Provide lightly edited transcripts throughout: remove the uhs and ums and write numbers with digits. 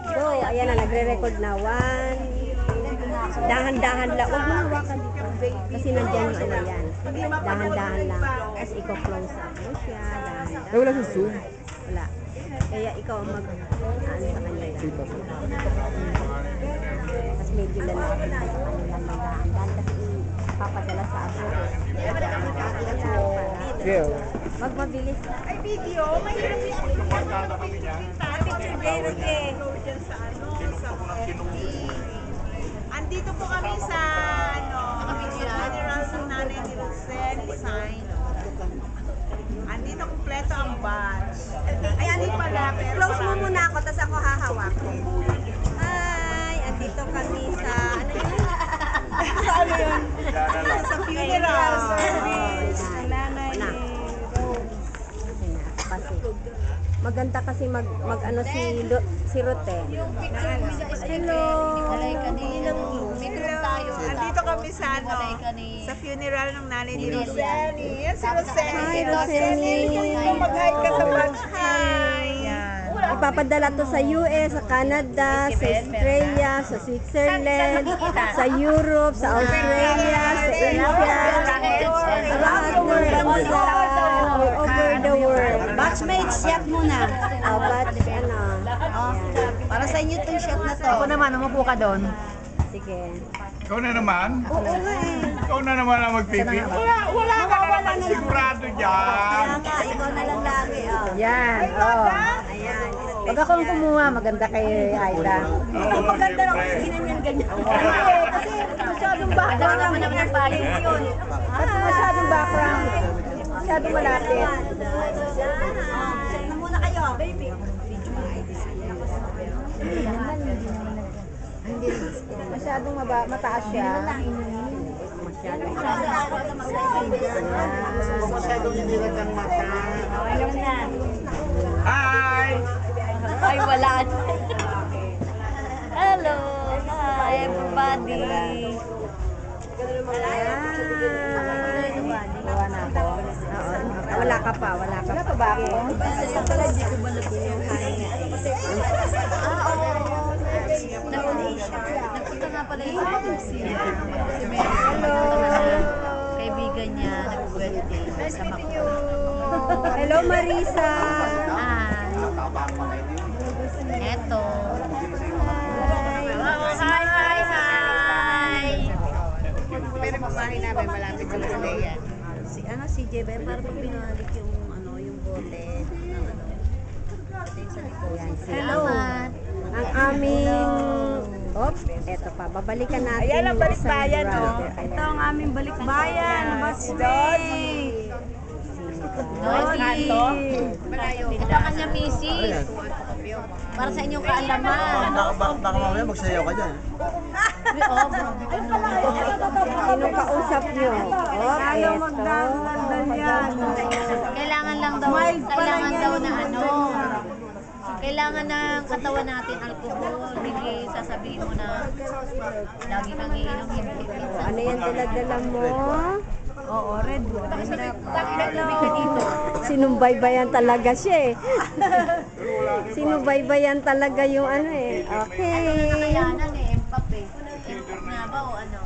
So, ayan na, nagre-record na. One. Dahan-dahan lang. Huwag mo hawakan dito. Kasi nandiyan yung ano yan. Dahan-dahan lang. Tapos iko-close up mo siya. Dahan-dahan. Eh, wala sa Zoom. Wala. Kaya ikaw ang ano sa kanya yan. Tapos medyo lalaki na sa kanila ng dahan-dahan. Kasi papadala sa abo. Yeah. Wag mabilis. Ay, video. Mahirap yung picture day eh. Sa ano, sa FB. Andito po kami sa funeral ng nanay ni Rosel Design. Andito kompleto ang batch. Ay, hindi pala. Close mo muna ako, tapos ako hahawak. Hi! Andito kami sa, ano yun? Sa ano yun? Sa funeral service. Ayan. Nanay Una. ni Rose. Kasi maganda kasi mag ano si Rote. Hello. Andito kami sa ano, sa funeral ng nanay ni Roseli. Yan si Roseli. Hi, Roseli. Mag-hi ka sa batch. Hi. Ipapadala to sa US, sa Canada, sa Australia, sa Switzerland, sa Europe, sa Australia, sa Asia, sa lahat ng bansa all over the world. Batchmates, shot muna. Batch, ano. Para sa inyo itong shot na to. Ako naman, umupo ka doon. Sige. Ikaw na naman? Oo nga eh. Ikaw na naman ang magpipi. Wala ka na naman sigurado dyan. Kaya nga, ikaw na lang lagi. Oh. Yan, oo. Ayan. Pag ako ang kumuha, maganda kay Aida. Ang maganda lang kung ganyan. Kasi masyadong background lang naman tayo yun. Kasi masyadong background. Masyadong malapit. Check na muna kayo. Baby. Masyadong mataas siya. Masyadong hindi lang ang mata. Hi! Ay, wala. Hello. Hi, everybody. Gawa na ako. Wala ka pa. Wala pa ba ako? Nagpunta nga pala yung kaibigan niya, nag-birthday. Sama ko. Hello, Marisa. Eto. Hi. Pero kumain namin malapit sa Lea. Si Jeben, para pag binalik yung bote ng ano. Ito yung sa likod. Hello. Ang aming, eto pa, babalikan natin. Ayan ang yung balikbayan, isang oh. brother. Ayan. Ito ang aming balikbayan. Basway. Ito pa kanya, misis. Para sa inyong kaalaman. Baka mamaya magsayaw ka dyan. Sinong kausap nyo? Eto. Kailangan daw na ano. Kailangan ng katawan natin alcohol. Hindi sasabihin mo na lagi kang iinom. Ano yan dala-dala mo? Oo, red one. Sinubaybayan talaga siya eh. Sinubaybayan talaga yung ano eh. Okay. Kakayanan eh, Mbappe. Na ba o ano?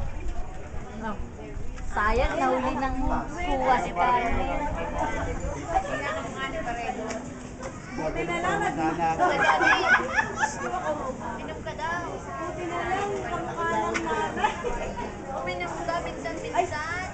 Sayang, nahuli ng kuwa si Carly. Inom ka daw. Uminom ka, minsan-minsan.